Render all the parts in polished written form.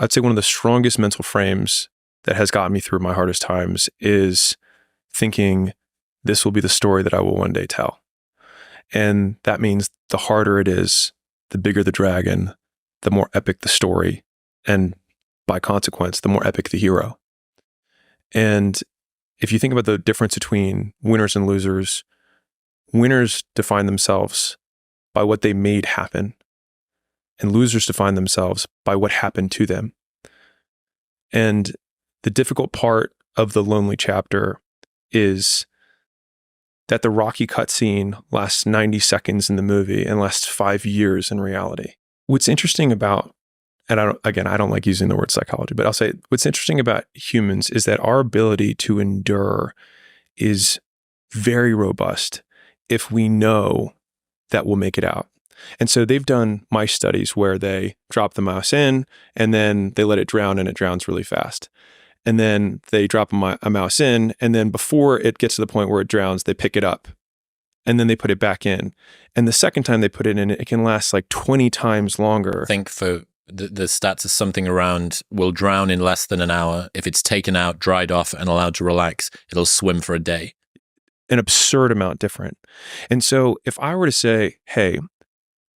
I'd say one of the strongest mental frames that has gotten me through my hardest times is thinking this will be the story that I will one day tell. And that means the harder it is, the bigger the dragon, the more epic the story, and by consequence, the more epic the hero. And if you think about the difference between winners and losers, winners define themselves by what they made happen, and losers define themselves by what happened to them. And the difficult part of the lonely chapter is that the Rocky cutscene lasts 90 seconds in the movie and lasts 5 years in reality. What's interesting about, and I don't like using the word psychology, but I'll say what's interesting about humans is that our ability to endure is very robust if we know that we'll make it out. And so they've done mice studies where they drop the mouse in and then they let it drown and it drowns really fast. And then they drop a mouse in, and then before it gets to the point where it drowns, they pick it up and then they put it back in. And the second time they put it in, it can last like 20 times longer. I think for the stats is something around will drown in less than an hour. If it's taken out, dried off, and allowed to relax, it'll swim for a day. An absurd amount different. And so if I were to say, hey,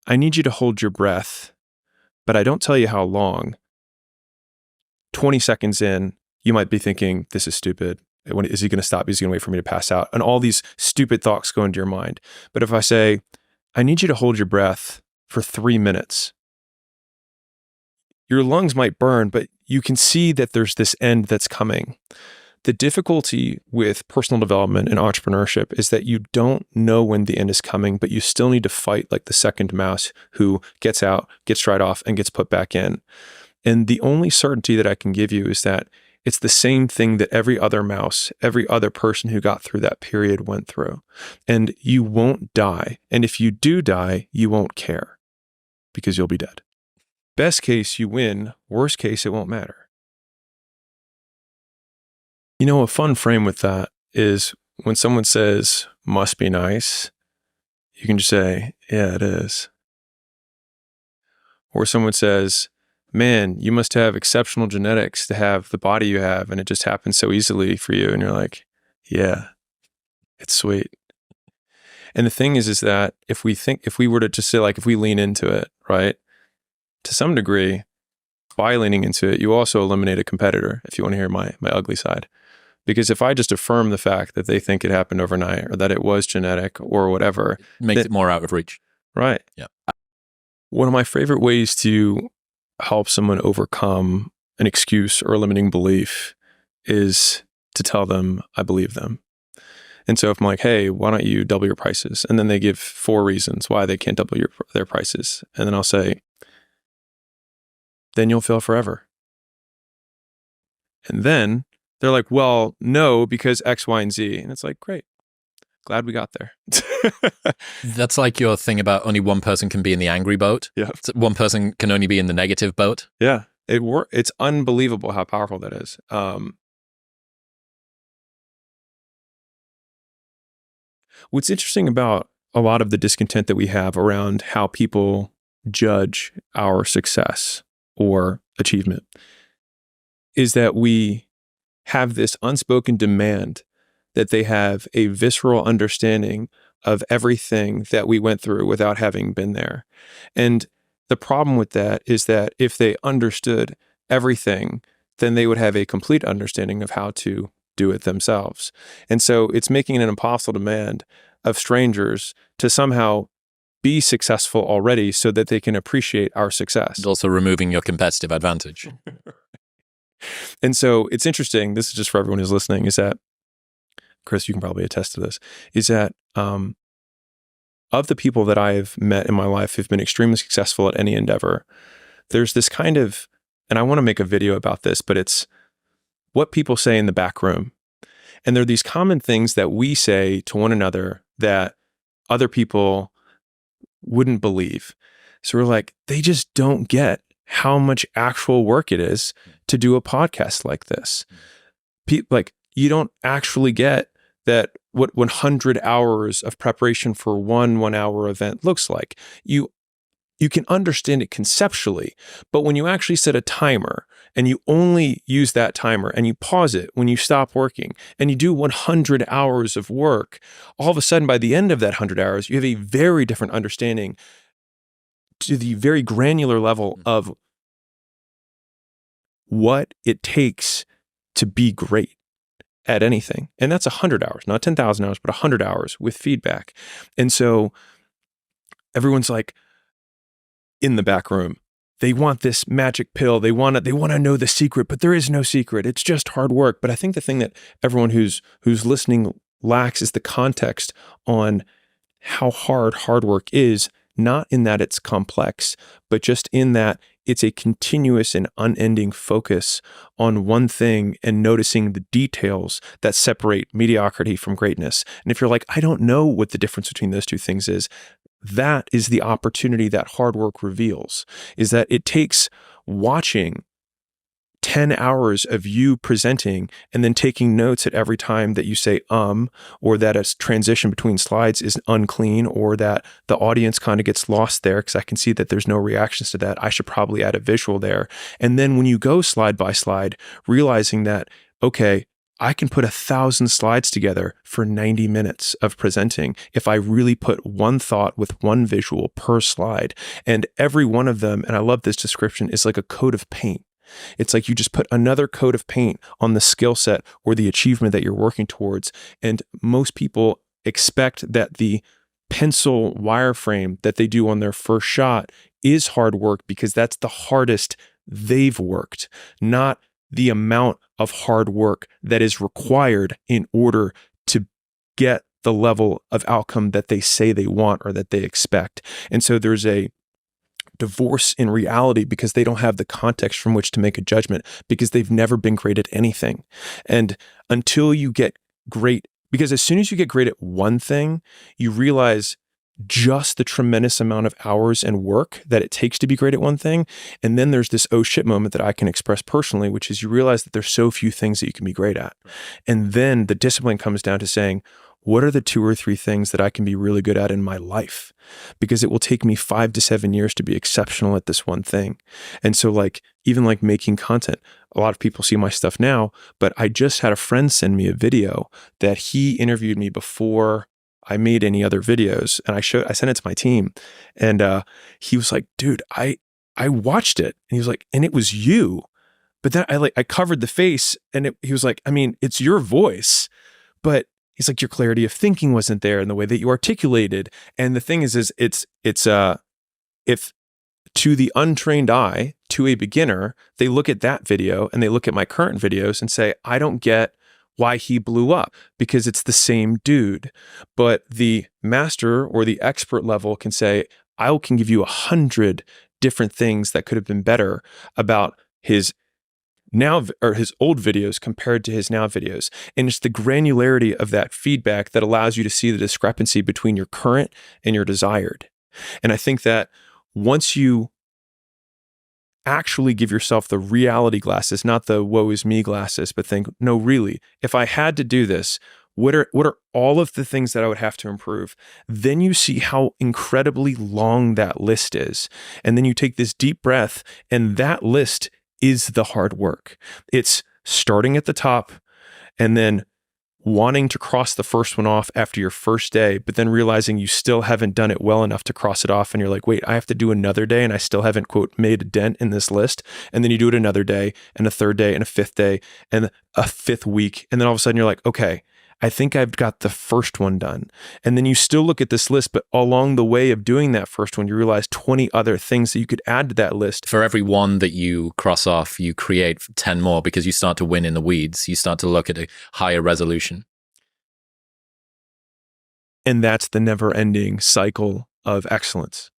I need you to hold your breath, but I don't tell you how long, 20 seconds in, you might be thinking, this is stupid. Is he going to stop? Is he going to wait for me to pass out? And all these stupid thoughts go into your mind. But if I say, I need you to hold your breath for 3 minutes, your lungs might burn, but you can see that there's this end that's coming. The difficulty with personal development and entrepreneurship is that you don't know when the end is coming, but you still need to fight like the second mouse who gets out, gets dried off, and gets put back in. And the only certainty that I can give you is that it's the same thing that every other mouse, every other person who got through that period went through. And you won't die. And if you do die, you won't care because you'll be dead. Best case, you win. Worst case, it won't matter. You know, a fun frame with that is when someone says, must be nice, you can just say, yeah, it is. Or someone says, man, you must have exceptional genetics to have the body you have, and it just happens so easily for you. And you're like, yeah, it's sweet. And the thing is that if we were to just say, like, if we lean into it, right, to some degree, by leaning into it, you also eliminate a competitor, if you want to hear my ugly side. Because if I just affirm the fact that they think it happened overnight or that it was genetic or whatever, makes it more out of reach. Right. Yeah. One of my favorite ways to help someone overcome an excuse or a limiting belief is to tell them I believe them. And so if I'm like, hey, why don't you double your prices? And then they give 4 reasons why they can't double their prices. And then I'll say, then you'll fail forever. And then they're like, well, no, because X, Y, and Z. And it's like, great. Glad we got there. That's like your thing about only one person can be in the angry boat. Yeah. One person can only be in the negative boat. Yeah. It's unbelievable how powerful that is. What's interesting about a lot of the discontent that we have around how people judge our success or achievement is that we have this unspoken demand that they have a visceral understanding of everything that we went through without having been there. And the problem with that is that if they understood everything, then they would have a complete understanding of how to do it themselves. And so it's making an impossible demand of strangers to somehow be successful already so that they can appreciate our success. And also removing your competitive advantage. And so it's interesting, this is just for everyone who's listening, is that, Chris, you can probably attest to this, is that of the people that I've met in my life who've been extremely successful at any endeavor, there's this kind of, and I want to make a video about this, but it's what people say in the back room. And there are these common things that we say to one another that other people wouldn't believe. So we're like, they just don't get how much actual work it is to do a podcast like this. Like, you don't actually get that what 100 hours of preparation for one 1-hour event looks like. You can understand it conceptually, but when you actually set a timer and you only use that timer and you pause it when you stop working and you do 100 hours of work, all of a sudden by the end of that 100 hours, you have a very different understanding to the very granular level of what it takes to be great at anything. And that's 100 hours, not 10,000 hours, but 100 hours with feedback. And so everyone's like in the back room, they want this magic pill. They want to know the secret, but there is no secret. It's just hard work. But I think the thing that everyone who's listening lacks is the context on how hard work is, not in that it's complex, but just in that it's a continuous and unending focus on one thing and noticing the details that separate mediocrity from greatness. And if you're like, I don't know what the difference between those two things is, that is the opportunity that hard work reveals, is that it takes watching 10 hours of you presenting and then taking notes at every time that you say, or that a transition between slides is unclean, or that the audience kind of gets lost there because I can see that there's no reactions to that. I should probably add a visual there. And then when you go slide by slide, realizing that, okay, I can put 1,000 slides together for 90 minutes of presenting if I really put one thought with one visual per slide. And every one of them, and I love this description, is like a coat of paint. It's like you just put another coat of paint on the skill set or the achievement that you're working towards. And most people expect that the pencil wireframe that they do on their first shot is hard work because that's the hardest they've worked, not the amount of hard work that is required in order to get the level of outcome that they say they want or that they expect. And so there's a divorce in reality because they don't have the context from which to make a judgment because they've never been great at anything. And until you get great, because as soon as you get great at one thing, you realize just the tremendous amount of hours and work that it takes to be great at one thing. And then there's this oh shit moment that I can express personally, which is you realize that there's so few things that you can be great at. And then the discipline comes down to saying, what are the 2 or 3 things that I can be really good at in my life? Because it will take me 5 to 7 years to be exceptional at this one thing. And so even making content, a lot of people see my stuff now, but I just had a friend send me a video that he interviewed me before I made any other videos. And I sent it to my team, and he was like, dude, I watched it. And he was like, and it was you. But then I covered the face, and he was like, I mean, it's your voice, but he's like, your clarity of thinking wasn't there in the way that you articulated. And the thing is it's if to the untrained eye, to a beginner, they look at that video and they look at my current videos and say, I don't get why he blew up because it's the same dude. But the master or the expert level can say, I can give you 100 different things that could have been better about his old videos compared to his now videos. And it's the granularity of that feedback that allows you to see the discrepancy between your current and your desired. And I think that once you actually give yourself the reality glasses, not the woe is me glasses, but think, no, really, if I had to do this, what are all of the things that I would have to improve? Then you see how incredibly long that list is. And then you take this deep breath, and that list is the hard work. It's starting at the top and then wanting to cross the first one off after your first day, but then realizing you still haven't done it well enough to cross it off. And you're like, wait, I have to do another day and I still haven't, quote, made a dent in this list. And then you do it another day and a third day and a fifth day and a fifth week. And then all of a sudden you're like, okay, I think I've got the first one done. And then you still look at this list, but along the way of doing that first one, you realize 20 other things that you could add to that list. For every one that you cross off, you create 10 more because you start to win in the weeds. You start to look at a higher resolution. And that's the never-ending cycle of excellence.